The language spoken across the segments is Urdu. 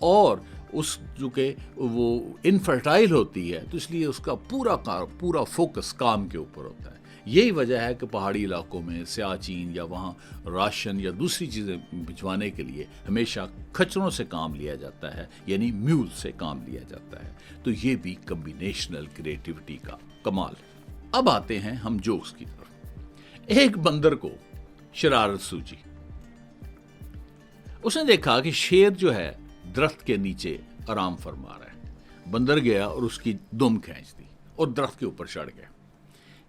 اور اس جو کہ وہ انفرٹائل ہوتی ہے، تو اس لیے اس کا پورا فوکس کام کے اوپر ہوتا ہے۔ یہی وجہ ہے کہ پہاڑی علاقوں میں سیاچین یا وہاں راشن یا دوسری چیزیں بھجوانے کے لیے ہمیشہ کھچروں سے کام لیا جاتا ہے، یعنی میول سے کام لیا جاتا ہے۔ تو یہ بھی کمبینیشنل کریٹیوٹی کا کمال ہے۔ اب آتے ہیں ہم جوکس کی طرف۔ ایک بندر کو شرارت سوچی، اس نے دیکھا کہ شیر جو ہے درخت کے نیچے آرام فرما رہا ہے۔ بندر گیا اور اس کی دم کھینچ دی اور درخت کے اوپر چڑھ گیا۔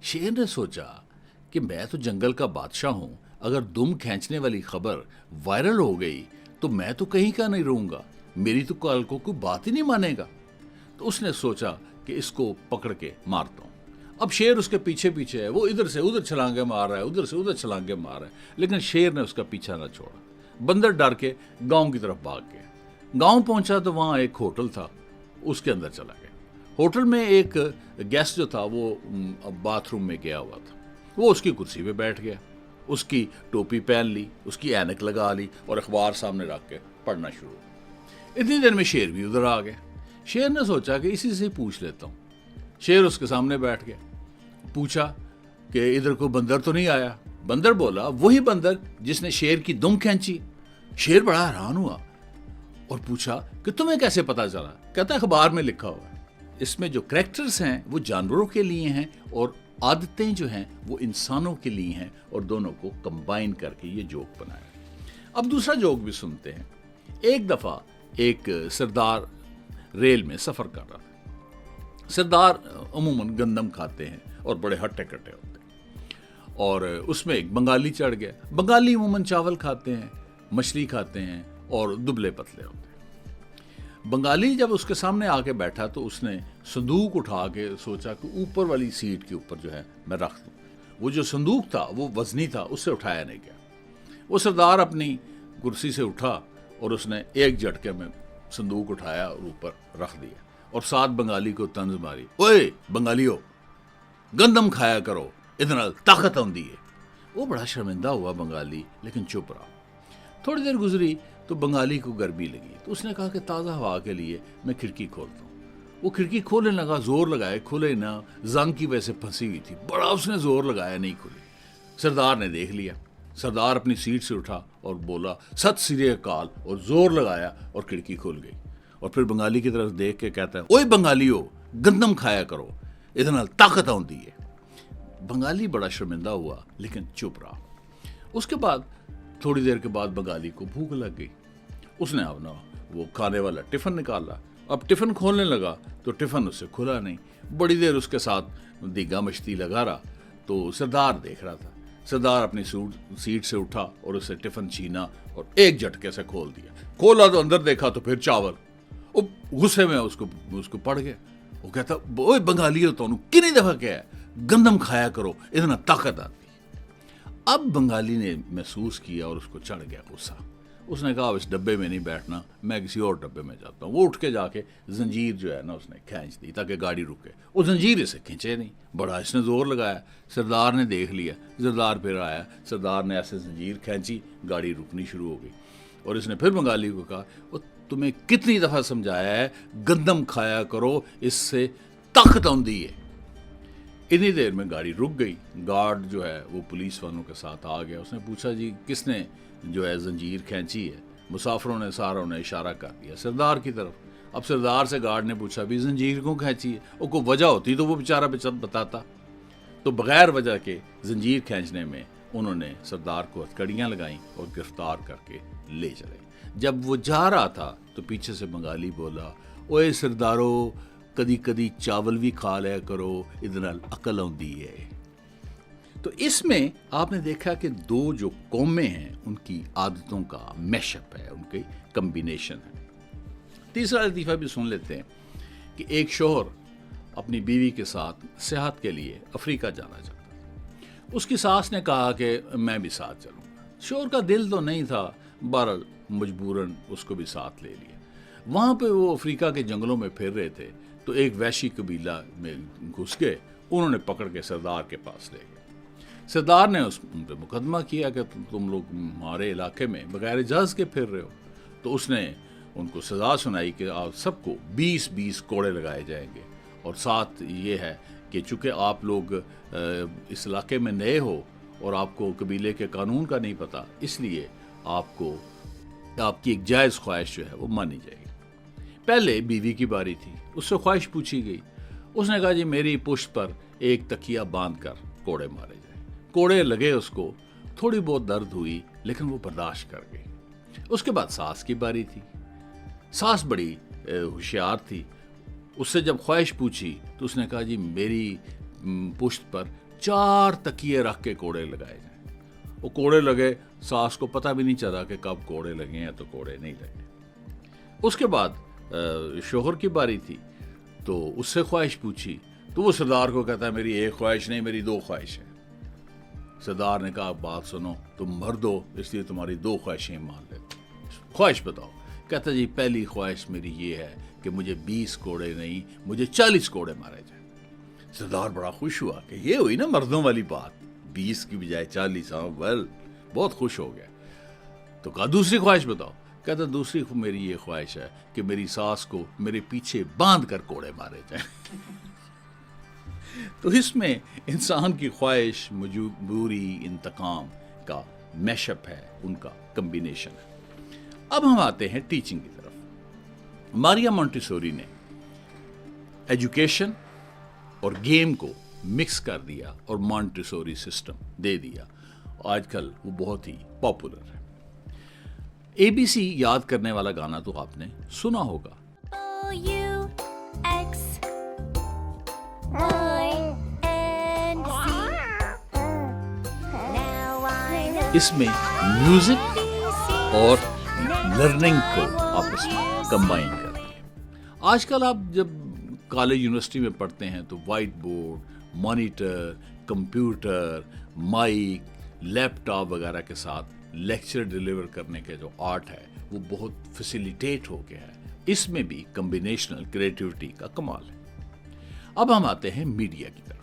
شیر نے سوچا کہ میں تو جنگل کا بادشاہ ہوں، اگر دم کھینچنے والی خبر وائرل ہو گئی تو میں تو کہیں کا نہیں رہوں گا، میری تو کل کو کوئی بات ہی نہیں مانے گا۔ تو اس نے سوچا کہ اس کو پکڑ کے مارتا ہوں۔ اب شیر اس کے پیچھے پیچھے ہے، وہ ادھر سے ادھر چھلانگے مار رہا ہے، ادھر سے ادھر چھلانگے مار رہا ہے، لیکن شیر نے اس کا پیچھا نہ چھوڑا۔ بندر ڈر کے گاؤں کی طرف بھاگ گیا۔ گاؤں پہنچا تو وہاں ایک ہوٹل تھا، اس کے اندر چلا گیا۔ ہوٹل میں ایک گیسٹ جو تھا وہ باتھ روم میں گیا ہوا تھا، وہ اس کی کرسی پہ بیٹھ گیا، اس کی ٹوپی پہن لی، اس کی اینک لگا لی اور اخبار سامنے رکھ کے پڑھنا شروع۔ اتنی دیر میں شیر بھی ادھر آ گیا۔ شیر نے سوچا کہ اسی سے پوچھ لیتا ہوں۔ شیر اس کے سامنے بیٹھ گیا، پوچھا کہ ادھر کوئی بندر تو نہیں آیا؟ بندر بولا وہی بندر جس نے شیر کی دم کھینچی۔ شیر بڑا حیران ہوا اور پوچھا کہ تمہیں کیسے پتا چلا؟ کہتا ہے اخبار میں لکھا ہوا ہے۔ اس میں جو کریکٹرز ہیں وہ جانوروں کے لیے ہیں اور عادتیں جو ہیں وہ انسانوں کے لیے ہیں، اور دونوں کو کمبائن کر کے یہ جوک بنایا۔ اب دوسرا جوک بھی سنتے ہیں۔ ایک دفعہ ایک سردار ریل میں سفر کر رہا تھا۔ سردار عموماً گندم کھاتے ہیں اور بڑے ہٹے کٹے ہوتے ہیں، اور اس میں ایک بنگالی چڑھ گیا۔ بنگالی عموماً چاول کھاتے ہیں، مچھلی کھاتے ہیں اور دبلے پتلے ہوتے ہیں۔ بنگالی جب اس کے سامنے آ کے بیٹھا تو اس نے صندوق اٹھا کے سوچا کہ اوپر والی سیٹ کے اوپر جو ہے میں رکھ دوں۔ وہ جو صندوق تھا وہ وزنی تھا، اس سے اٹھایا نہیں گیا۔ وہ سردار اپنی کرسی سے اٹھا اور اس نے ایک جھٹکے میں صندوق اٹھایا اور اوپر رکھ دیا، اور ساتھ بنگالی کو طنز ماری، اوئے بنگالیو گندم کھایا کرو، اتنا طاقت آندی ہے۔ وہ بڑا شرمندہ ہوا بنگالی، لیکن چپ رہا۔ تھوڑی دیر گزری تو بنگالی کو گرمی لگی، تو اس نے کہا کہ تازہ ہوا کے لیے میں کھڑکی کھولتا ہوں۔ وہ کھڑکی کھولنے لگا، زور لگائے، کھولے نہ، زنگ کی وجہ سے پھنسی ہوئی تھی، بڑا اس نے زور لگایا، نہیں کھلی۔ سردار نے دیکھ لیا۔ سردار اپنی سیٹ سے اٹھا اور بولا ست سری اکال، اور زور لگایا اور کھڑکی کھول گئی۔ اور پھر بنگالی کی طرف دیکھ کے کہتا ہے اوئے بنگالیو گندم کھایا کرو، اتنا طاقت آندی ہے۔ بنگالی بڑا شرمندہ ہوا لیکن چپ رہا۔ اس کے بعد تھوڑی دیر کے بعد بنگالی کو بھوک لگ گئی۔ اس نے اپنا وہ کھانے والا ٹفن نکالا، اب ٹفن کھولنے لگا تو ٹفن اس سے کھلا نہیں۔ بڑی دیر اس کے ساتھ دیگا مشتی لگا رہا تو سردار دیکھ رہا تھا۔ سردار اپنی سیٹ سے اٹھا اور اسے ٹفن چھینا اور ایک جھٹکے سے کھول دیا۔ کھولا تو اندر دیکھا تو پھر چاول۔ وہ غصے میں اس کو پڑ گیا۔ وہ کہتا اوئے بنگالیو تو کنی دفعہ کیا ہے گندم کھایا کرو، اتنا طاقت آتی۔ اب بنگالی نے محسوس کیا اور اس کو چڑھ گیا غصہ۔ اس نے کہا اب اس ڈبے میں نہیں بیٹھنا، میں کسی اور ڈبے میں جاتا ہوں۔ وہ اٹھ کے جا کے زنجیر جو ہے نا اس نے کھینچ دی تاکہ گاڑی رکے۔ وہ زنجیر اسے کھینچے نہیں، بڑا اس نے زور لگایا۔ سردار نے دیکھ لیا، سردار پھر آیا، سردار نے ایسے زنجیر کھینچی، گاڑی رکنی شروع ہو گئی۔ اور اس نے پھر بنگالی کو کہا تمہیں کتنی دفعہ سمجھایا ہے گندم کھایا کرو، اس سے طاقت آندی ہے۔ اتنی دیر میں گاڑی رک گئی۔ گارڈ جو ہے وہ پولیس والوں کے ساتھ آ گیا۔ اس نے پوچھا جی کس نے جو ہے زنجیر کھینچی ہے؟ مسافروں نے ساروں نے اشارہ کر دیا سردار کی طرف۔ اب سردار سے گارڈ نے پوچھا بھی زنجیر کیوں کھینچی ہے؟ اور کوئی وجہ ہوتی تو وہ بیچارہ بتاتا۔ تو بغیر وجہ کے زنجیر کھینچنے میں انہوں نے سردار کو ہتھکڑیاں لگائیں اور گرفتار کر کے لے چلے۔ جب وہ جا رہا تھا تو پیچھے سے بنگالی بولا اوئے سردارو کدی کدی چاول بھی کھا لیا کرو، ادھر عقل آندی ہے۔ تو اس میں آپ نے دیکھا کہ دو جو قومیں ہیں ان کی عادتوں کا میش اپ ہے، ان کی کمبینیشن ہے۔ تیسرا لطیفہ بھی سن لیتے ہیں کہ ایک شوہر اپنی بیوی کے ساتھ سیاحت کے لیے افریقہ جانا چاہتا تھا۔ اس کی ساس نے کہا کہ میں بھی ساتھ چلوں گا۔ شوہر کا دل تو نہیں تھا، بہرحال مجبوراً اس کو بھی ساتھ لے لیا۔ وہاں پہ وہ افریقہ کے جنگلوں میں پھر رہے تھے تو ایک وحشی قبیلہ میں گھس گئے، انہوں نے پکڑ کے سردار کے پاس لے گئے۔ سردار نے ان پہ مقدمہ کیا کہ تم لوگ ہمارے علاقے میں بغیر اجازت کے پھر رہے ہو۔ تو اس نے ان کو سزا سنائی کہ آپ سب کو 20 کوڑے لگائے جائیں گے، اور ساتھ یہ ہے کہ چونکہ آپ لوگ اس علاقے میں نئے ہو اور آپ کو قبیلے کے قانون کا نہیں پتہ، اس لیے آپ کی ایک جائز خواہش جو ہے وہ مانی جائے گی۔ پہلے بیوی کی باری تھی، اس سے خواہش پوچھی گئی، اس نے کہا جی میری پشت پر ایک تکیہ باندھ کر کوڑے مارے جائیں۔ کوڑے لگے، اس کو تھوڑی بہت درد ہوئی لیکن وہ برداشت کر گئی۔ اس کے بعد ساس کی باری تھی، ساس بڑی ہوشیار تھی، اس سے جب خواہش پوچھی تو اس نے کہا جی میری پشت پر 4 تکیے رکھ کے کوڑے لگائے جائیں۔ وہ کوڑے لگے، ساس کو پتہ بھی نہیں چلا کہ کب کوڑے لگے ہیں تو کوڑے نہیں لگے۔ اس کے بعد شوہر کی باری تھی تو اس سے خواہش پوچھی تو وہ سردار کو کہتا ہے میری ایک خواہش نہیں، میری 2 خواہش ہے۔ سردار نے کہا بات سنو، تم مرد ہو اس لیے تمہاری 2 خواہشیں مان لیتے، خواہش بتاؤ۔ کہتا جی پہلی خواہش میری یہ ہے کہ مجھے 20 کوڑے نہیں، مجھے 40 کوڑے مارے جائیں۔ سردار بڑا خوش ہوا کہ یہ ہوئی نا مردوں والی بات، 20 کی بجائے 40۔ ویل، بہت خوش ہو گیا۔ تو کہا دوسری خواہش بتاؤ۔ کہتا دوسری میری یہ خواہش ہے کہ میری ساس کو میرے پیچھے باندھ کر کوڑے مارے جائیں۔ تو اس میں انسان کی خواہش، مجبوری، انتقام کا میش اپ ہے، ان کا کمبینیشن ہے۔ اب ہم آتے ہیں ٹیچنگ کی طرف۔ ماریا مونٹیسوری نے ایجوکیشن اور گیم کو مکس کر دیا اور مونٹیسوری سسٹم دے دیا۔ آج کل وہ بہت ہی پاپولر ہے۔ ABC یاد کرنے والا گانا تو آپ نے سنا ہوگا۔ اس میں میوزک اور لرننگ کو آپس میں کمبائن کرتے ہیں۔ آج کل آپ جب کالج یونیورسٹی میں پڑھتے ہیں تو white board, monitor, computer, mic, laptop وغیرہ کے ساتھ لیکچر ڈیلیور کرنے کے جو آرٹ ہے وہ بہت فیسیلیٹیٹ ہو گیا ہے۔ اس میں بھی کمبینیشنل کریٹیوٹی کا کمال ہے۔ اب ہم آتے ہیں میڈیا کی طرف۔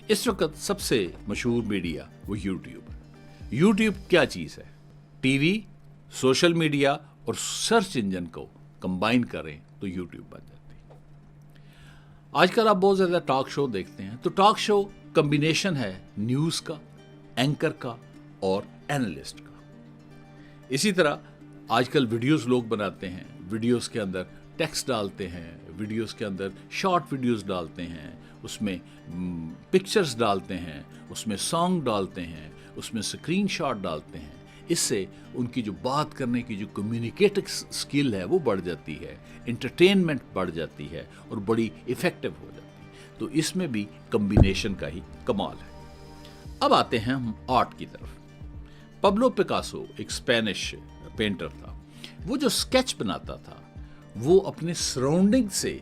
اس وقت سب سے مشہور میڈیا وہ یوٹیوب ہے۔ یوٹیوب کیا چیز ہے؟ ٹی وی، سوشل میڈیا اور سرچ انجن کو کمبائن کریں تو یوٹیوب بن جاتی ہے۔ آج کل آپ بہت زیادہ ٹاک شو دیکھتے ہیں، تو ٹاک شو کمبینیشن ہے نیوز کا، اینکر کا اور اینالسٹ کا۔ اسی طرح آج کل ویڈیوز لوگ بناتے ہیں، ویڈیوز کے اندر ٹیکسٹ ڈالتے ہیں، ویڈیوز کے اندر شارٹ ویڈیوز ڈالتے ہیں، اس میں پکچرز ڈالتے ہیں، اس میں سانگ ڈالتے ہیں، اس میں اسکرین شاٹ ڈالتے ہیں۔ اس سے ان کی جو بات کرنے کی جو کمیونیکیٹنگ سکل ہے وہ بڑھ جاتی ہے، انٹرٹینمنٹ بڑھ جاتی ہے اور بڑی افیکٹو ہو جاتی ہے۔ تو اس میں بھی کمبینیشن کا ہی کمال ہے۔ اب آتے ہیں ہم آرٹ کی طرف۔ پبلو پکاسو ایک اسپینش پینٹر تھا۔ وہ جو اسکیچ بناتا تھا وہ اپنے سراؤنڈنگ سے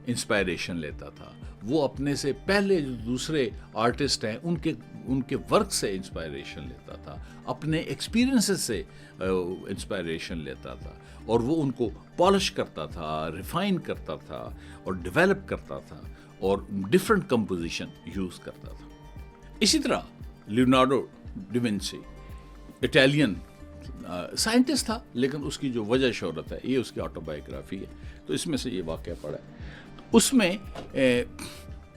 انسپائریشن لیتا تھا، وہ اپنے سے پہلے جو دوسرے آرٹسٹ ہیں ان کے ورک سے انسپائریشن لیتا تھا، اپنے ایکسپیرینسز سے انسپائریشن لیتا تھا، اور وہ ان کو پالش کرتا تھا، ریفائن کرتا تھا اور ڈیولپ کرتا تھا اور ڈفرنٹ کمپوزیشن یوز کرتا تھا۔ اسی طرح لیونارڈو ڈیونچی اٹیلین سائنٹسٹ تھا، لیکن اس کی جو وجہ شہرت ہے یہ اس کی آٹوبایوگرافی ہے، تو اس میں سے یہ واقعہ پڑھا ہے۔ اس میں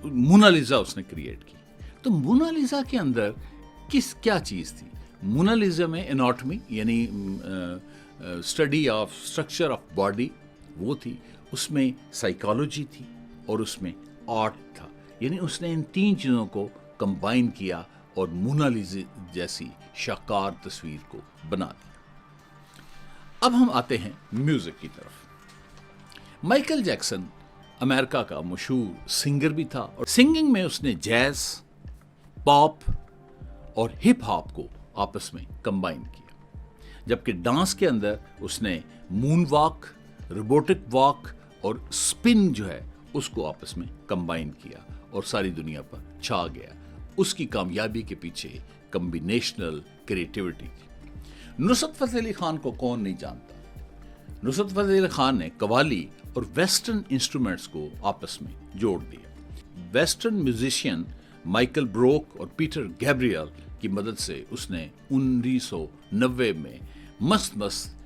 مونالیزا اس نے کریٹ کی۔ تو مونالیزا کے اندر کیا چیز تھی؟ مونالیزا میں اناٹمی یعنی study of structure of body وہ تھی، اس میں سائیکالوجی تھی اور اس میں آرٹ تھا، یعنی اس نے ان 3 چیزوں کو کمبائن کیا اور مونالیزا جیسی شاہکار تصویر کو بنا دیا۔ اب ہم آتے ہیں میوزک کی طرف۔ مائیکل جیکسن امریکہ کا مشہور سنگر بھی تھا، اور سنگنگ میں اس نے جیز، پاپ اور ہپ ہاپ کو آپس میں کمبائن کیا، جبکہ ڈانس کے اندر اس نے مون واک، روبوٹک واک اور سپن جو ہے اس کو آپس میں کمبائن کیا اور ساری دنیا پر چھا گیا۔ اس کی کامیابی کے پیچھے کمبینیشنل کریٹیوٹی تھی۔ نصرت فتح علی خان کو کون نہیں جانتا؟ نصرت فتح علی خان نے قوالی اور ویسٹرن انسٹرومنٹس کو آپس میں جوڑ دیا۔ ویسٹرن میوزیشین مائیکل بروک اور پیٹر گیبریل کی مدد سے اس نے 1990 میں مست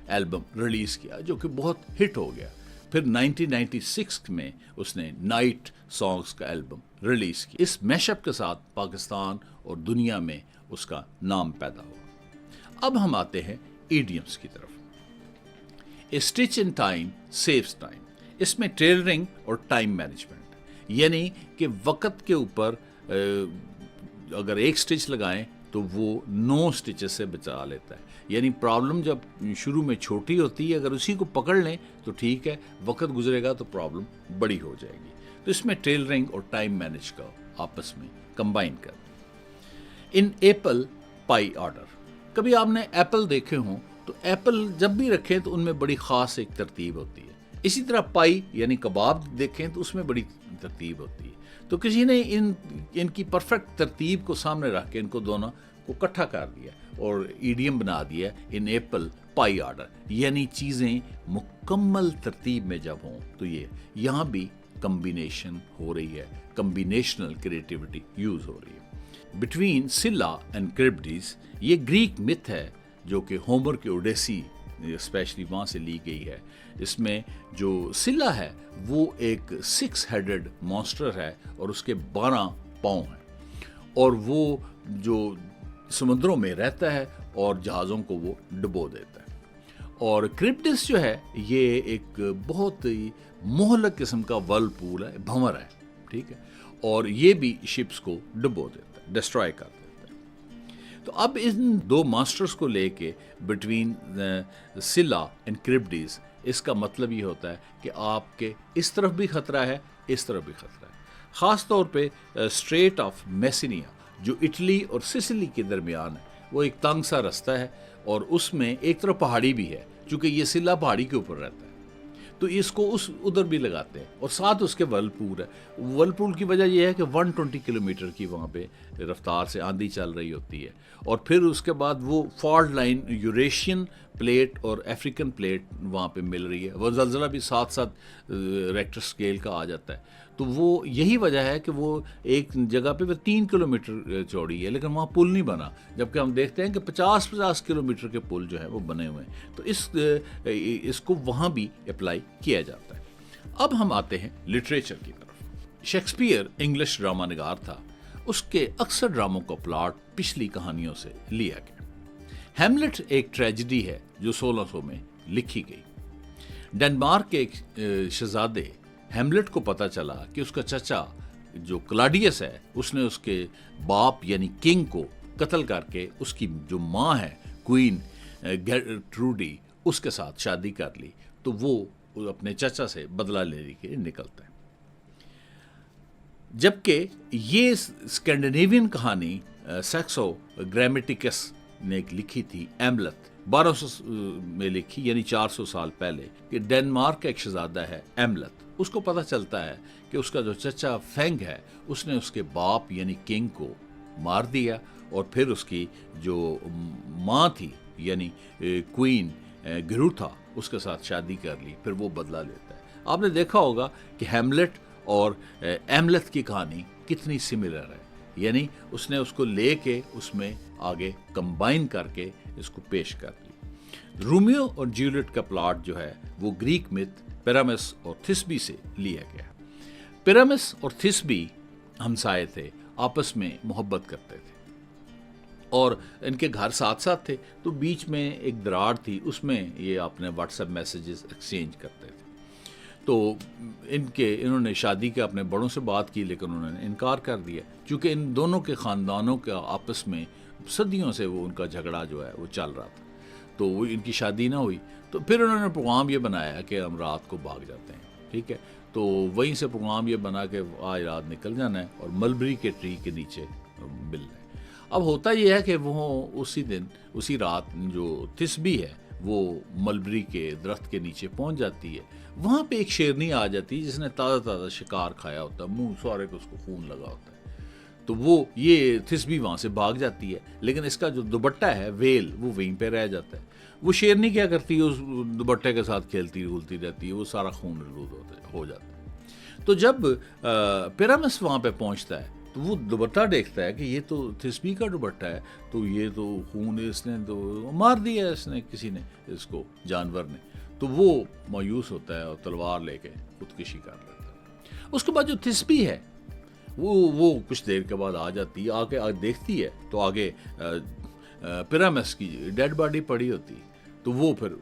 البم ریلیز کیا جو کہ بہت ہٹ ہو گیا. پھر 1996 میں اس نے نائٹ سانگز کا البم ریلیز کیا. اس میش اپ کے ساتھ پاکستان اور دنیا میں اس کا نام پیدا ہوا. اب ہم آتے ہیں ایڈیمز کی طرف. A stitch in time saves time. اس میں ٹیلرنگ اور ٹائم مینجمنٹ، یعنی کہ وقت کے اوپر اگر ایک سٹچ لگائیں تو وہ 9 سٹچز سے بچا لیتا ہے. یعنی پرابلم جب شروع میں چھوٹی ہوتی ہے، اگر اسی کو پکڑ لیں تو ٹھیک ہے، وقت گزرے گا تو پرابلم بڑی ہو جائے گی. تو اس میں ٹیلرنگ اور ٹائم مینج کا آپس میں کمبائن کر دیں. ان ایپل پائی آرڈر. کبھی آپ نے ایپل دیکھے ہوں تو ایپل جب بھی رکھیں تو ان میں بڑی خاص ایک ترتیب ہوتی ہے. اسی طرح پائی یعنی کباب دیکھیں تو اس میں بڑی ترتیب ہوتی ہے. تو کسی نے ان کی پرفیکٹ ترتیب کو سامنے رکھ کے ان کو دونوں کو اکٹھا کر دیا اور ایڈیم بنا دیا ان ایپل پائی آرڈر. یعنی چیزیں مکمل ترتیب میں جب ہوں تو یہ یہاں بھی کمبینیشن ہو رہی ہے، کمبینیشنل کریٹیوٹی یوز ہو رہی ہے. بٹوین سلا اینڈ کریبڈیز، یہ گریک متھ ہے جو کہ ہومر کے اوڈیسی اسپیشلی وہاں سے لی گئی ہے. اس میں جو سلا ہے وہ ایک 6 ہیڈڈ مانسٹر ہے اور اس کے 12 پاؤں ہیں، اور وہ جو سمندروں میں رہتا ہے اور جہازوں کو وہ ڈبو دیتا ہے. اور کرپٹس جو ہے یہ ایک بہت ہی مہلک قسم کا ورل پول ہے، بھنور ہے، ٹھیک ہے، اور یہ بھی شپس کو ڈبو دیتا ہے، ڈسٹرائے کر دیتا ہے. تو اب ان 2 ماسٹرز کو لے کے بٹوین سلا اینڈ کرپٹس، اس کا مطلب یہ ہوتا ہے کہ آپ کے اس طرف بھی خطرہ ہے، اس طرف بھی خطرہ ہے. خاص طور پہ اسٹریٹ آف میسینیا جو اٹلی اور سسلی کے درمیان ہے، وہ ایک تنگ سا رستہ ہے اور اس میں ایک طرف پہاڑی بھی ہے، چونکہ یہ سلا پہاڑی کے اوپر رہتا ہے تو اس کو ادھر بھی لگاتے ہیں. اور ساتھ اس کے ورلپول ہے. ورلپول کی وجہ یہ ہے کہ 120 کلومیٹر کی وہاں پہ رفتار سے آندھی چل رہی ہوتی ہے، اور پھر اس کے بعد وہ فالٹ لائن یوریشین پلیٹ اور افریقن پلیٹ وہاں پہ مل رہی ہے. وہ زلزلہ بھی ساتھ ساتھ ریکٹر سکیل کا آ جاتا ہے. تو وہ یہی وجہ ہے کہ وہ ایک جگہ پہ 3 کلومیٹر چوڑی ہے لیکن وہاں پل نہیں بنا، جبکہ ہم دیکھتے ہیں کہ 50 کلومیٹر کے پل جو ہے وہ بنے ہوئے ہیں. تو اس کو وہاں بھی اپلائی کیا جاتا ہے. اب ہم آتے ہیں لٹریچر کی طرف. شیکسپیئر انگلش ڈرامہ نگار تھا. اس کے اکثر ڈراموں کا پلاٹ پچھلی کہانیوں سے لیا گیا. ہیملٹ ایک ٹریجڈی ہے جو 1600 میں لکھی گئی. ڈنمارک کے ایک شہزادے ہیملٹ کو پتا چلا کہ اس کا چچا جو کلاڈیس ہے اس نے اس کے باپ یعنی کنگ کو قتل کر کے اس کی جو ماں ہے کوئین گیرٹروڈی اس کے ساتھ شادی کر لی. تو وہ اپنے چچا سے بدلہ لینے کے لیے نکلتا ہے. جبکہ یہ اسکینڈینیوین کہانی سیکسو گرامیٹیکس نے ایک لکھی تھی، ایملت 1200 میں لکھی، یعنی 400 سال پہلے، کہ ڈنمارک کا ایک شہزادہ ہے ایملت. اس کو پتہ چلتا ہے کہ اس کا جو چچا فینگ ہے اس نے اس کے باپ یعنی کنگ کو مار دیا اور پھر اس کی جو ماں تھی یعنی کوئین گروتھا اس کے ساتھ شادی کر لی. پھر وہ بدلہ لیتا ہے. آپ نے دیکھا ہوگا کہ ہیملٹ اور ایملت کی کہانی کتنی سملر ہے، یعنی اس نے اس کو لے کے اس میں آگے کمبائن کر کے اس کو پیش کر لی. رومیو اور جولیٹ کا پلاٹ جو ہے وہ گریک مت پیرامس اور تھسبی سے لیا گیا. پیرامس اور تھسبی ہمسائے تھے، آپس میں محبت کرتے تھے اور ان کے گھر ساتھ ساتھ تھے. تو بیچ میں ایک دراڑ تھی، اس میں یہ اپنے واٹس ایپ میسیجز ایکسچینج کرتے تھے. تو انہوں نے شادی کے اپنے بڑوں سے بات کی لیکن انہوں نے انکار کر دیا، چونکہ ان دونوں کے خاندانوں کا آپس میں صدیوں سے وہ ان کا جھگڑا جو ہے وہ چل رہا تھا. تو وہ ان کی شادی نہ ہوئی. تو پھر انہوں نے پروگرام یہ بنایا کہ ہم رات کو بھاگ جاتے ہیں، ٹھیک ہے. تو وہیں سے پروگرام یہ بنا کہ آج رات نکل جانا ہے اور ملبری کے ٹری کے نیچے ملنا ہے. اب ہوتا یہ ہے کہ وہ اسی رات جو تھسبی ہے وہ ملبری کے درخت کے نیچے پہنچ جاتی ہے. وہاں پہ ایک شیرنی آ جاتی ہے جس نے تازہ تازہ شکار کھایا ہوتا ہے، منہ سارے کو اس کو خون لگا ہوتا ہے. تو وہ یہ تھسبی وہاں سے بھاگ جاتی ہے لیکن اس کا جو دوپٹہ ہے ویل وہ وہیں پہ رہ جاتا ہے. وہ شیرنی کیا کرتی ہے، اس دوپٹے کے ساتھ کھیلتی گھولتی رہتی ہے، وہ سارا خون آلود ہو جاتا ہے. تو جب پیرامس وہاں پہ پہنچتا ہے تو تو وہ دوپٹہ دیکھتا ہے کہ یہ تو تھسبی کا دوپٹہ ہے، تو یہ تو خون اس نے تو مار دیا اس نے، کسی نے اس کو، جانور نے، تو وہ مایوس ہوتا ہے اور تلوار لے کے خودکشی کر لیتا ہے۔ اس کے بعد جو تھسبی ہے وہ کچھ دیر کے بعد آ جاتی ہے، آگے دیکھتی ہے تو آگے پیرامس کی ڈیڈ باڈی پڑی ہوتی ہے، تو وہ پھر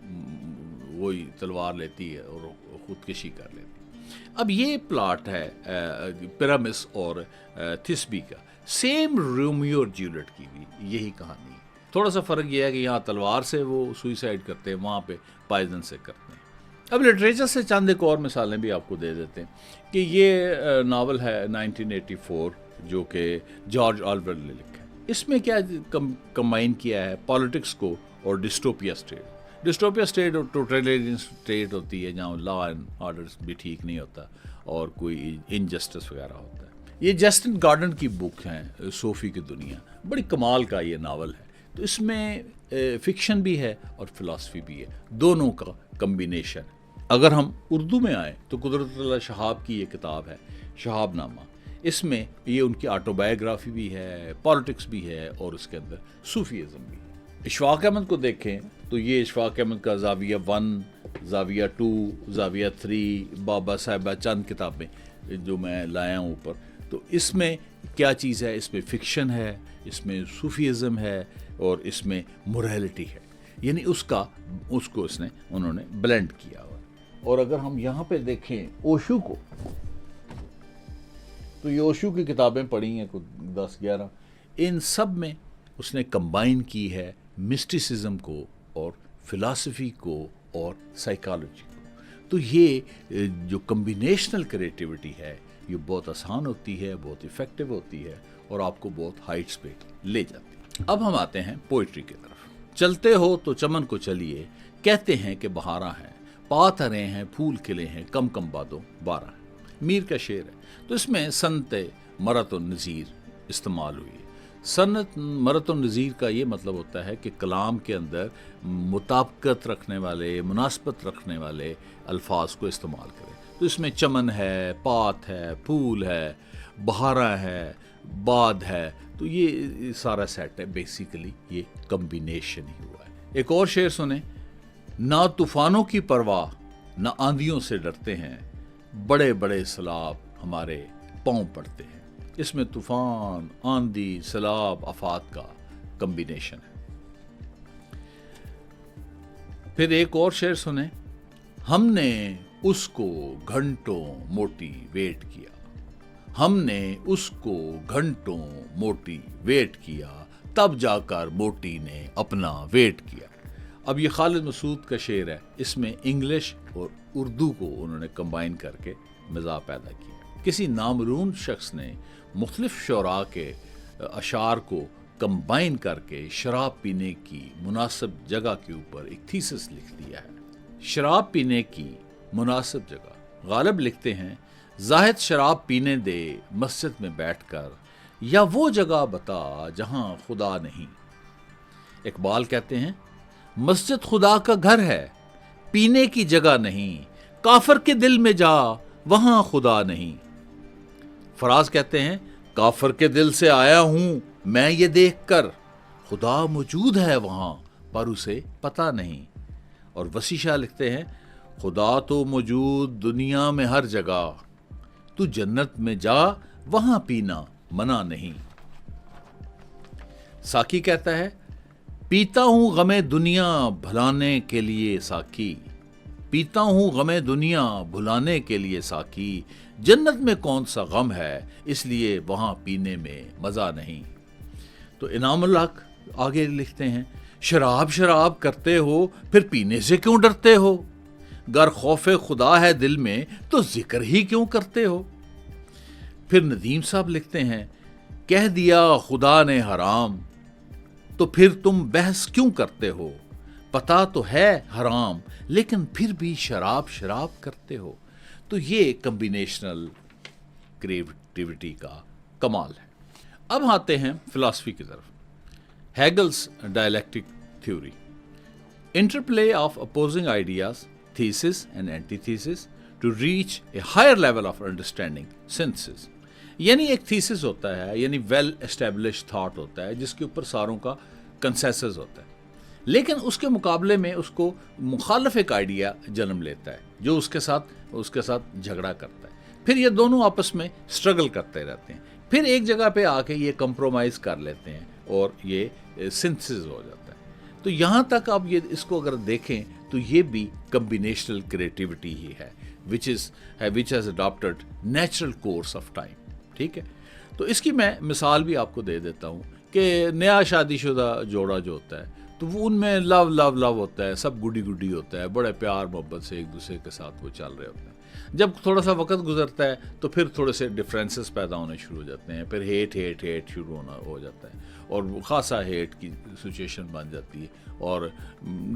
وہی تلوار لیتی ہے اور خودکشی کر لیتی ہے۔ اب یہ پلاٹ ہے پیرامس اور تھسبی کا، سیم رومیو اور جولیٹ کی بھی یہی کہانی ہے، تھوڑا سا فرق یہ ہے کہ یہاں تلوار سے وہ سوئسائڈ کرتے ہیں، وہاں پہ پائزن سے کرتے ہیں۔ اب لٹریچر سے چند ایک اور مثالیں بھی آپ کو دے دیتے ہیں کہ یہ ناول ہے 1984 جو کہ جارج آرویل نے لکھا ہے۔ اس میں کیا کمبائن کیا ہے پالیٹکس کو اور ڈسٹوپیا اسٹیٹ۔ ڈسٹوپیا اسٹیٹ اور ٹوٹلیٹرین اسٹیٹ ہوتی ہے جہاں لا اینڈ آرڈر بھی ٹھیک نہیں ہوتا اور کوئی انجسٹس وغیرہ ہوتا ہے۔ یہ جسٹن گارڈن کی بک ہیں صوفی کی دنیا، بڑی کمال کا یہ ناول ہے۔ تو اس میں فکشن بھی ہے اور فلاسفی بھی ہے، دونوں کا کمبینیشن ہے۔ اگر ہم اردو میں آئیں تو قدرت اللہ شہاب کی یہ کتاب ہے شہاب نامہ، اس میں یہ ان کی آٹو بایوگرافی بھی ہے، پالیٹکس بھی ہے اور اس کے اندر صوفیزم بھی ہے۔ اشفاق احمد کو دیکھیں تو یہ اشفاق احمد کا زاویہ 1، زاویہ 2، زاویہ 3، بابا صاحبہ، چند کتابیں جو میں لایا ہوں اوپر۔ تو اس میں کیا چیز ہے؟ اس میں فکشن ہے، اس میں صوفیزم ہے اور اس میں موریلٹی ہے، یعنی اس کو انہوں نے بلینڈ کیا ہوا۔ اور اگر ہم یہاں پہ دیکھیں اوشو کو، تو یہ اوشو کی کتابیں پڑھی ہیں 10-11، ان سب میں اس نے کمبائن کی ہے مسٹیسزم کو اور فلاسفی کو اور سائیکالوجی کو۔ تو یہ جو کمبینیشنل کریٹیوٹی ہے یہ بہت آسان ہوتی ہے، بہت افیکٹو ہوتی ہے اور آپ کو بہت ہائٹس پہ لے جاتی ہے۔ اب ہم آتے ہیں پوئٹری کی طرف۔ چلتے ہو تو چمن کو چلیے، کہتے ہیں کہ بہاراں ہیں، پات ہرے ہیں پھول کھلے ہیں، کم کم بادوں بارہ ہیں۔ میر کا شعر ہے۔ تو اس میں صنعت مرت النظیر استعمال ہوئی ہے۔ صنعت مرت النظیر کا یہ مطلب ہوتا ہے کہ کلام کے اندر مطابقت رکھنے والے، مناسبت رکھنے والے الفاظ کو استعمال کریں۔ تو اس میں چمن ہے، پات ہے، پھول ہے، بہارا ہے، باد ہے، تو یہ سارا سیٹ ہے، بیسیکلی یہ کمبینیشن ہی ہوا ہے۔ ایک اور شعر سنیں۔ نہ طوفانوں کی پرواہ، نہ آندھیوں سے ڈرتے ہیں، بڑے بڑے سیلاب ہمارے پاؤں پڑتے ہیں۔ اس میں طوفان، آندھی، سیلاب، آفات کا کمبینیشن ہے۔ پھر ایک اور شعر سنیں۔ ہم نے اس کو گھنٹوں موٹی ویٹ کیا، ہم نے اس کو گھنٹوں موٹی ویٹ کیا، تب جا کر موٹی نے اپنا ویٹ کیا۔ اب یہ خالد مسعود کا شعر ہے، اس میں انگلش اور اردو کو انہوں نے کمبائن کر کے مزاح پیدا کیا۔ کسی نامرون شخص نے مختلف شعراء کے اشعار کو کمبائن کر کے شراب پینے کی مناسب جگہ کے اوپر ایک تھیسس لکھ دیا ہے۔ شراب پینے کی مناسب جگہ، غالب لکھتے ہیں زاہد شراب پینے دے مسجد میں بیٹھ کر، یا وہ جگہ بتا جہاں خدا نہیں۔ اقبال کہتے ہیں مسجد خدا کا گھر ہے، پینے کی جگہ نہیں، کافر کے دل میں جا وہاں خدا نہیں۔ فراز کہتے ہیں کافر کے دل سے آیا ہوں میں یہ دیکھ کر، خدا موجود ہے وہاں پر اسے پتہ نہیں۔ اور وسیع شاہ لکھتے ہیں خدا تو موجود دنیا میں ہر جگہ، تو جنت میں جا وہاں پینا منع نہیں۔ ساقی کہتا ہے پیتا ہوں غم دنیا بھلانے کے لیے ساقی، پیتا ہوں غم دنیا بھلانے کے لیے ساقی، جنت میں کون سا غم ہے اس لیے وہاں پینے میں مزہ نہیں۔ تو انعام الحق آگے لکھتے ہیں شراب شراب کرتے ہو پھر پینے سے کیوں ڈرتے ہو، گر خوف خدا ہے دل میں تو ذکر ہی کیوں کرتے ہو۔ پھر ندیم صاحب لکھتے ہیں کہہ دیا خدا نے حرام تو پھر تم بحث کیوں کرتے ہو، پتا تو ہے حرام لیکن پھر بھی شراب شراب کرتے ہو۔ تو یہ کمبینیشنل کریٹیوٹی کا کمال ہے۔ اب آتے ہیں فلسفی کی طرف۔ Hegel's dialectic theory, interplay of opposing ideas, thesis and antithesis to reach a higher level of understanding synthesis. یعنی ایک تھیسس ہوتا ہے, یعنی ویل اسٹیبلش تھاٹ ہوتا ہے جس کے اوپر ساروں کا کنسنسس ہوتا ہے, لیکن اس کے مقابلے میں اس کو مخالف ایک آئیڈیا جنم لیتا ہے جو اس کے ساتھ جھگڑا کرتا ہے. پھر یہ دونوں آپس میں اسٹرگل کرتے رہتے ہیں, پھر ایک جگہ پہ آ کے یہ کمپرومائز کر لیتے ہیں اور یہ سنتھسس ہو جاتا ہے. تو یہاں تک آپ یہ اس کو اگر دیکھیں تو یہ بھی کمبینیشنل کریٹیوٹی ہی ہے which has adopted natural course of time. ٹھیک ہے, تو اس کی میں مثال بھی آپ کو دے دیتا ہوں کہ نیا شادی شدہ جوڑا جو ہوتا ہے تو وہ ان میں لو ہوتا ہے, سب گڈی ہوتا ہے, بڑے پیار محبت سے ایک دوسرے کے ساتھ وہ چل رہے ہوتے ہیں. جب تھوڑا سا وقت گزرتا ہے تو پھر تھوڑے سے ڈفرینسز پیدا ہونے شروع ہو جاتے ہیں, پھر ہیٹ شروع ہو جاتا ہے اور خاصا ہیٹ کی سچویشن بن جاتی ہے اور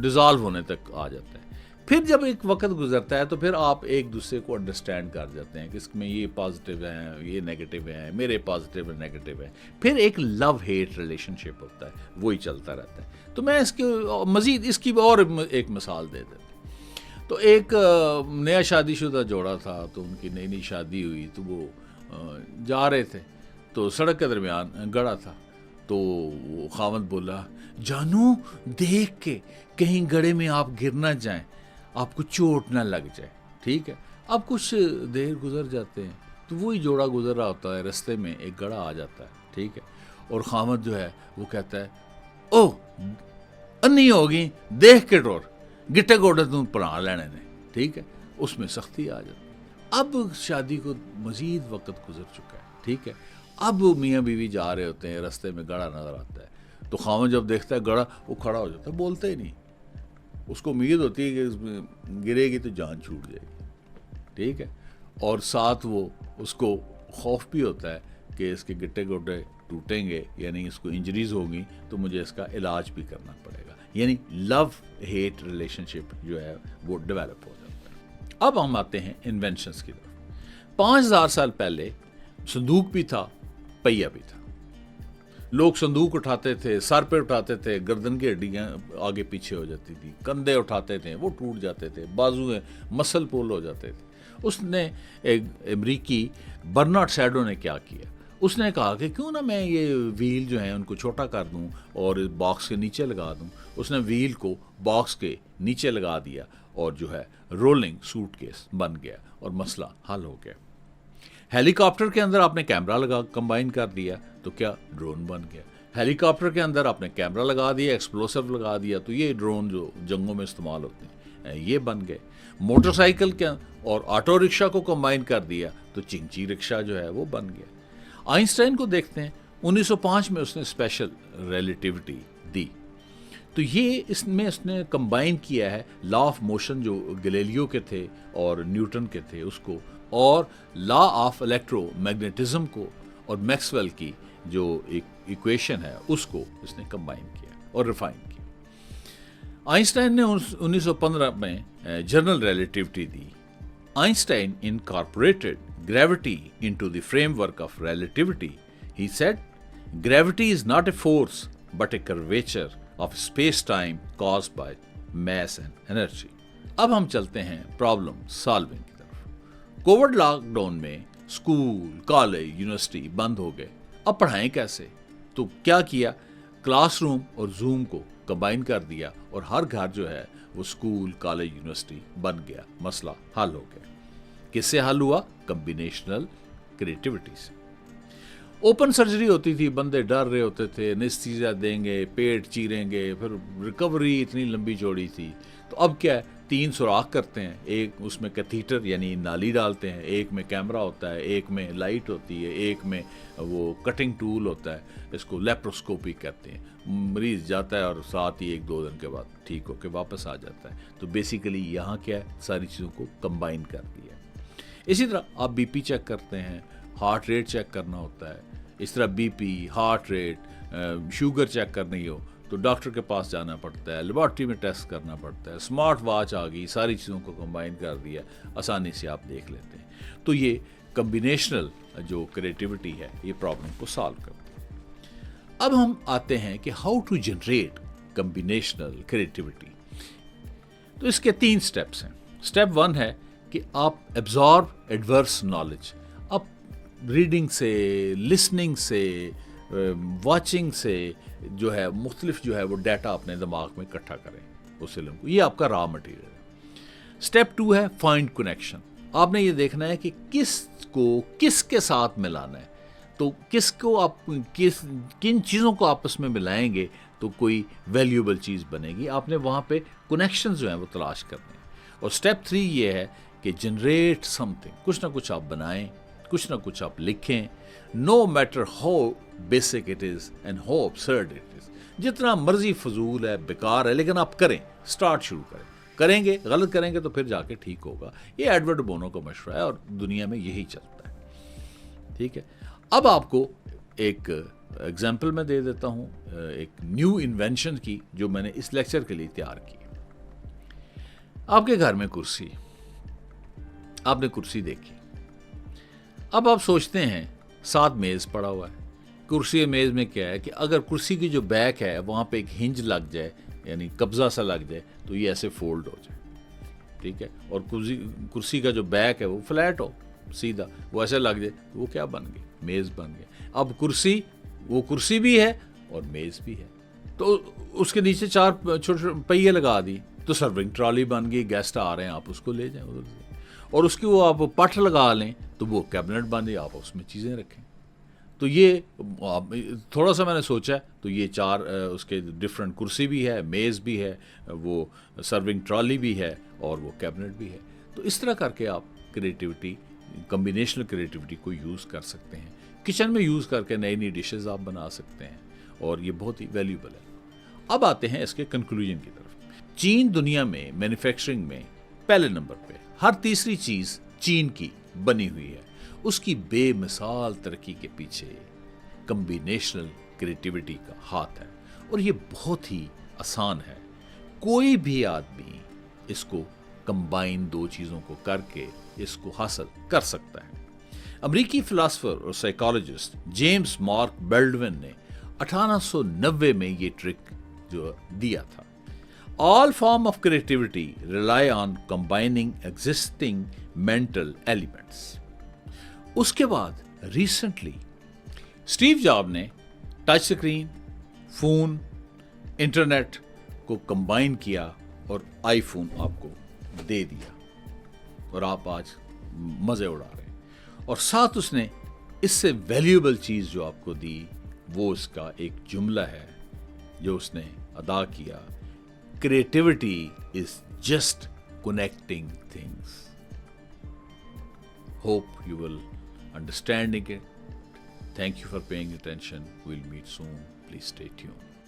ڈیزالو ہونے تک آ جاتا ہے. پھر جب ایک وقت گزرتا ہے تو پھر آپ ایک دوسرے کو انڈرسٹینڈ کر جاتے ہیں کہ اس میں یہ پازیٹیو ہیں, یہ نیگیٹیو ہیں, میرے پازیٹیو اور نیگیٹیو ہیں. پھر ایک لو ہیٹ ریلیشن شپ ہوتا ہے, وہی چلتا رہتا ہے. تو میں اس کے مزید اس کی اور ایک مثال دے دیتا ہوں. تو ایک نیا شادی شدہ جوڑا تھا, تو ان کی نئی شادی ہوئی, تو وہ جا رہے تھے تو سڑک کے درمیان گڑھا تھا. تو وہ خاوند بولا, جانو دیکھ کے کہیں گڑھے میں آپ گر نہ جائیں, آپ کو چوٹ نہ لگ جائے. ٹھیک ہے, اب کچھ دیر گزر جاتے ہیں تو وہی جوڑا گزر رہا ہوتا ہے, رستے میں ایک گڑھا آ جاتا ہے. ٹھیک ہے, اور خاوند جو ہے وہ کہتا ہے, او انی ہوگی دیکھ کے ٹور, گٹے گوڑے تم پڑھا لینے نے. ٹھیک ہے, اس میں سختی آ جاتی. اب شادی کو مزید وقت گزر چکا ہے. ٹھیک ہے, اب میاں بیوی جا رہے ہوتے ہیں, رستے میں گڑھا نظر آتا ہے. تو خاوند جب دیکھتا ہے گڑھا, وہ کھڑا ہو جاتا ہے, بولتا ہی نہیں. اس کو امید ہوتی ہے کہ اس میں گرے گی تو جان چھوٹ جائے گی. ٹھیک ہے, اور ساتھ وہ اس کو خوف بھی ہوتا ہے کہ اس کے گٹے گوٹے ٹوٹیں گے, یعنی اس کو انجریز ہوگی تو مجھے اس کا علاج بھی کرنا پڑے گا. یعنی لو ہیٹ ریلیشن شپ جو ہے وہ ڈیولپ ہو جاتا ہے. اب ہم آتے ہیں انوینشنس کی طرف. 5000 سال پہلے صندوق بھی تھا, پہیا بھی تھا. لوگ صندوق اٹھاتے تھے, سر پہ اٹھاتے تھے, گردن کی ہڈیاں آگے پیچھے ہو جاتی تھی, کندھے اٹھاتے تھے وہ ٹوٹ جاتے تھے, بازو مسل پول ہو جاتے تھے. اس نے ایک امریکی برنارڈ شیڈو نے کیا کیا, اس نے کہا کہ کیوں نہ میں یہ ویل جو ہیں ان کو چھوٹا کر دوں اور باکس کے نیچے لگا دوں. اس نے ویل کو باکس کے نیچے لگا دیا اور جو ہے رولنگ سوٹ کیس بن گیا اور مسئلہ حل ہو گیا. ہیلی کاپٹر کے اندر آپ نے کیمرہ کمبائن کر دیا تو کیا ڈرون بن گیا. ہیلی کاپٹر کے اندر آپ نے کیمرہ لگا دیا, ایکسپلوسو لگا دیا, تو یہ ڈرون جو جنگوں میں استعمال ہوتے ہیں یہ بن گئے. موٹر سائیکل کے اور آٹو رکشہ کو کمبائن کر دیا تو چنچی رکشہ جو ہے وہ بن گیا. آئنسٹائن کو دیکھتے ہیں, 1905 میں اس نے اسپیشل ریلیٹیوٹی دی. تو یہ اس نے کمبائن کیا ہے لا آف موشن جو گلیلیو کے تھے اور نیوٹن کے تھے اس کو, اور لا آف الیکٹرو میگنیٹزم کو, اور میکسویل کی جو ایک ایکویشن ہے اس کو اس نے کمبائن کیا اور ریفائن کیا. آئنسٹائن نے 1915 میں جنرل ریلیٹیوٹی دی. Einstein incorporated gravity into the framework of relativity. He said, gravity is not a force but a curvature of space-time caused by mass and energy. اب ہم چلتے ہیں پرابلم سالونگ کی طرف. کووڈ لاک ڈاؤن میں اسکول, کالج, یونیورسٹی بند ہو گئے. اب پڑھائیں کیسے؟ تو کیا کیا, کلاس روم اور زوم کو کمبائن کر دیا اور ہر گھر جو ہے وہ اسکول, کالج, یونیورسٹی بن گیا. مسئلہ حل ہو گیا. کس سے حل ہوا؟ کمبینیشنل کریٹیوٹی سے. اوپن سرجری ہوتی تھی, بندے ڈر رہے ہوتے تھے, انستھیزیا دیں گے, پیٹ چیریں گے, پھر ریکوری اتنی لمبی چوڑی تھی. تو اب کیا ہے, 3 سوراخ کرتے ہیں, ایک اس میں کیتھیٹر یعنی نالی ڈالتے ہیں, ایک میں کیمرہ ہوتا ہے, ایک میں لائٹ ہوتی ہے, ایک میں وہ کٹنگ ٹول ہوتا ہے, اس کو لیپروسکوپی کہتے ہیں. مریض جاتا ہے اور ساتھ ہی 1-2 دن کے بعد ٹھیک ہو کے واپس آ جاتا ہے. تو بیسیکلی یہاں کیا ہے, ساری چیزوں کو کمبائن کر دیا. اسی طرح آپ بی پی چیک کرتے ہیں, ہارٹ ریٹ چیک کرنا ہوتا ہے. اس طرح B P, heart rate, sugar check کرنی ہو تو ڈاکٹر کے پاس جانا پڑتا ہے, لیبارٹری میں ٹیسٹ کرنا پڑتا ہے. اسمارٹ واچ آ گئی, ساری چیزوں کو کمبائن کر دیا, آسانی سے آپ دیکھ لیتے ہیں. تو یہ کمبینیشنل جو کریٹیوٹی ہے یہ پرابلم کو سالو کرتی ہے. اب ہم آتے ہیں کہ how to generate combinational creativity. تو اس کے 3 سٹیپس ہیں. سٹیپ 1 ہے کہ آپ ایبزارب ایڈورس نالج. آپ ریڈنگ سے، لسننگ سے، واچنگ سے جو ہے مختلف جو ہے وہ ڈیٹا اپنے دماغ میں اکٹھا کریں اس علم کو. یہ آپ کا را مٹیریل ہے. اسٹیپ 2 ہے فائنڈ کنیکشن. آپ نے یہ دیکھنا ہے کہ کس کو کس کے ساتھ ملانا ہے. تو کس کو آپ کن چیزوں کو آپس میں ملائیں گے تو کوئی ویلیوبل چیز بنے گی. آپ نے وہاں پہ کنیکشن جو ہیں وہ تلاش کرنے ہیں. اور اسٹیپ 3 یہ ہے کہ جنریٹ سم تھنگ. کچھ نہ کچھ آپ بنائیں, کچھ نہ کچھ آپ لکھیں, no matter how basic it is and how absurd it is. جتنا مرضی فضول ہے, بیکار ہے, لیکن آپ کریں, اسٹارٹ شروع کریں. کریں گے, غلط کریں گے تو پھر جا کے ٹھیک ہوگا. یہ ایڈورڈ بونو کا مشورہ ہے اور دنیا میں یہی چلتا ہے. ٹھیک ہے. اب آپ کو ایک ایگزامپل میں دے دیتا ہوں ایک نیو انوینشن کی جو میں نے اس لیکچر کے لیے تیار کی. آپ کے گھر میں کرسی, آپ نے کرسی دیکھی. اب آپ سوچتے ہیں ساتھ میز پڑا ہوا ہے. کرسی میز میں کیا ہے کہ اگر کرسی کی جو بیک ہے وہاں پہ ایک ہنج لگ جائے, یعنی قبضہ سا لگ جائے, تو یہ ایسے فولڈ ہو جائے. ٹھیک ہے. اور کرسی کا جو بیک ہے وہ فلیٹ ہو, سیدھا, وہ ایسے لگ جائے تو وہ کیا بن گئی, میز بن گئی. اب کرسی, وہ کرسی بھی ہے اور میز بھی ہے. تو اس کے نیچے 4 چھوٹے پہیے لگا دی تو سرونگ ٹرالی بن گئی. گیسٹ آ رہے ہیں, آپ اس کو لے جائیں ادھر سے. اور اس کی وہ آپ پٹ لگا لیں تو وہ کیبنٹ بن گئی, آپ اس میں چیزیں رکھیں. تو یہ تھوڑا سا میں نے سوچا تو یہ 4 اس کے ڈفرینٹ کرسی بھی ہے, میز بھی ہے, وہ سرونگ ٹرالی بھی ہے اور وہ کیبنٹ بھی ہے. تو اس طرح کر کے آپ کریٹیوٹی, کمبینیشنل کریٹیوٹی کو یوز کر سکتے ہیں. کچن میں یوز کر کے نئی نئی ڈشز آپ بنا سکتے ہیں اور یہ بہت ہی ویلیوبل ہے. اب آتے ہیں اس کے کنکلوژن کی طرف. چین دنیا میں مینوفیکچرنگ میں پہلے نمبر پہ, ہر تیسری چیز چین کی بنی ہوئی ہے. اس کی بے مثال ترقی کے پیچھے کمبینیشنل کریٹیوٹی کا ہاتھ ہے اور یہ بہت ہی آسان ہے. کوئی بھی آدمی اس کو کمبائن 2 چیزوں کو کر کے اس کو حاصل کر سکتا ہے. امریکی فلاسفر اور سائیکالوجسٹ جیمز مارک بیلڈون نے 1890 میں یہ ٹرک جو دیا تھا. All form of creativity rely on combining existing mental elements. اس کے بعد ریسنٹلی اسٹیو جاب نے ٹچ اسکرین, فون, انٹرنیٹ کو کمبائن کیا اور آئی فون آپ کو دے دیا اور آپ آج مزے اڑا رہے ہیں. اور ساتھ اس نے اس سے ویلیوبل چیز جو آپ کو دی وہ اس کا ایک جملہ ہے جو اس نے ادا کیا. Creativity is just connecting things. Hope you will understanding it. Thank you for paying attention. We'll meet soon. Please stay tuned.